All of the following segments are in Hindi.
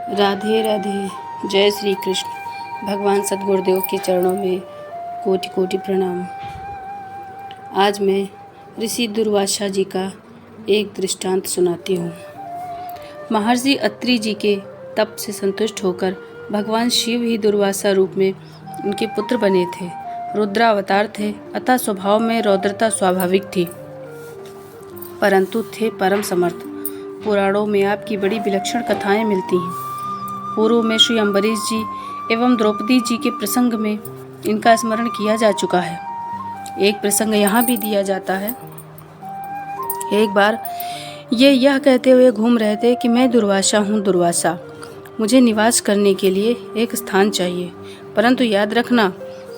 राधे राधे। जय श्री कृष्ण। भगवान सद्गुरुदेव के चरणों में कोटि कोटि प्रणाम। आज मैं ऋषि दुर्वासा जी का एक दृष्टांत सुनाती हूँ। महर्षि अत्रि जी के तप से संतुष्ट होकर भगवान शिव ही दुर्वासा रूप में उनके पुत्र बने थे। रुद्रावतार थे, अतः स्वभाव में रौद्रता स्वाभाविक थी, परंतु थे परम समर्थ। पुराणों में आपकी बड़ी विलक्षण कथाएं मिलती हैं। पूर्व में श्री अम्बरीश जी एवं द्रौपदी जी के प्रसंग में इनका स्मरण किया जा चुका है। एक प्रसंग यहाँ भी दिया जाता है। एक बार ये यह कहते हुए घूम रहे थे कि मैं दुर्वासा हूँ, दुर्वासा, मुझे निवास करने के लिए एक स्थान चाहिए, परंतु याद रखना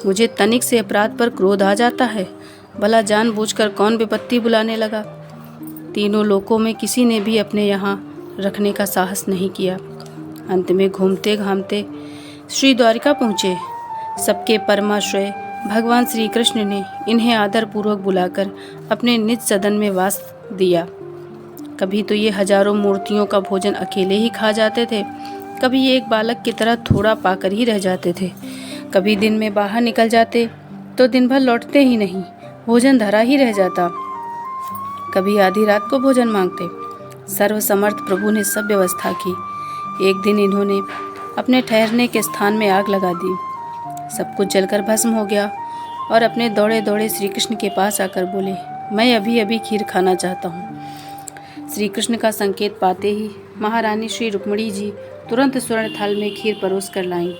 मुझे तनिक से अपराध पर क्रोध आ जाता है। भला जानबूझकर कौन विपत्ति बुलाने लगा। तीनों लोकों में किसी ने भी अपने यहाँ रखने का साहस नहीं किया। अंत में घूमते घामते श्री द्वारिका पहुँचे। सबके परमाश्रय भगवान श्री कृष्ण ने इन्हें आदरपूर्वक बुलाकर अपने निज सदन में वास दिया। कभी तो ये हजारों मूर्तियों का भोजन अकेले ही खा जाते थे, कभी एक बालक की तरह थोड़ा पाकर ही रह जाते थे। कभी दिन में बाहर निकल जाते तो दिन भर लौटते ही नहीं, भोजन धरा ही रह जाता। कभी आधी रात को भोजन मांगते। सर्वसमर्थ प्रभु ने सब व्यवस्था की। एक दिन इन्होंने अपने ठहरने के स्थान में आग लगा दी। सब कुछ जलकर भस्म हो गया और अपने दौड़े दौड़े श्री कृष्ण के पास आकर बोले, मैं अभी अभी खीर खाना चाहता हूँ। श्री कृष्ण का संकेत पाते ही महारानी श्री रुक्मिणी जी तुरंत स्वर्ण थाल में खीर परोस कर लाईं।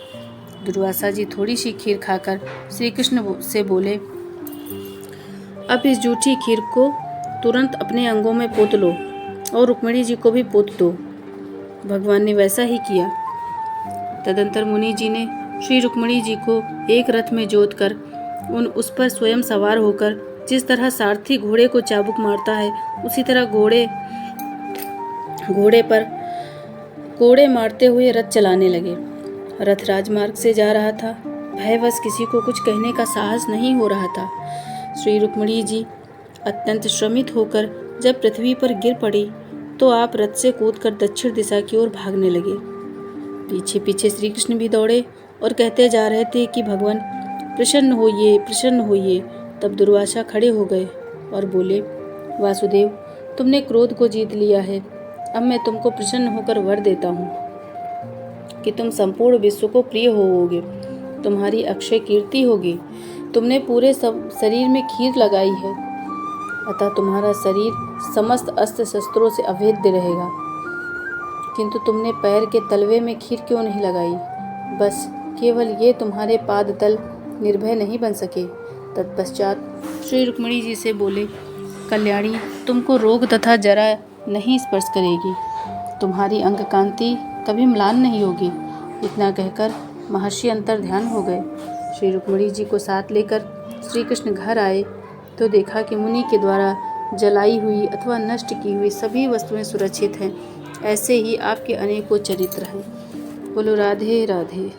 दुर्वासा जी थोड़ी सी खीर खाकर श्री कृष्ण से बोले, अब इस जूठी खीर को तुरंत अपने अंगों में पोत लो और रुक्मिणी जी को भी पोत दो। भगवान ने वैसा ही किया। तदंतर मुनि जी ने श्री रुक्मिणी जी को एक रथ में जोतकर उस पर स्वयं सवार होकर जिस तरह सारथी घोड़े को चाबुक मारता है, उसी तरह घोड़े पर कोड़े मारते हुए रथ चलाने लगे। रथ राजमार्ग से जा रहा था। भयवश किसी को कुछ कहने का साहस नहीं हो रहा था। श्री रुक्मिणी जी अत्यंत श्रमित होकर जब पृथ्वी पर गिर पड़ी तो आप रथ से कूदकर दक्षिण दिशा की ओर भागने लगे। पीछे पीछे श्री कृष्ण भी दौड़े और कहते जा रहे थे कि भगवान प्रसन्न होइए, प्रसन्न होइए। तब दुर्वासा खड़े हो गए और बोले, वासुदेव, तुमने क्रोध को जीत लिया है। अब मैं तुमको प्रसन्न होकर वर देता हूँ कि तुम संपूर्ण विश्व को प्रिय होवोगे, तुम्हारी अक्षय कीर्ति होगी। तुमने पूरे शरीर में खीर लगाई है, अतः तुम्हारा शरीर समस्त अस्त्र शस्त्रों से अभेद्य रहेगा। किंतु तुमने पैर के तलवे में खीर क्यों नहीं लगाई? बस केवल ये तुम्हारे पाद तल निर्भय नहीं बन सके। तत्पश्चात श्री रुक्मिणी जी से बोले, कल्याणी, तुमको रोग तथा जरा नहीं स्पर्श करेगी, तुम्हारी अंग कांति कभी म्लान नहीं होगी। इतना कहकर महर्षि अंतर ध्यान हो गए। श्री रुक्मिणी जी को साथ लेकर श्री कृष्ण घर आए तो देखा कि मुनि के द्वारा जलाई हुई अथवा नष्ट की हुई सभी वस्तुएं सुरक्षित हैं। ऐसे ही आपके अनेकों चरित्र हैं। बोलो राधे राधे।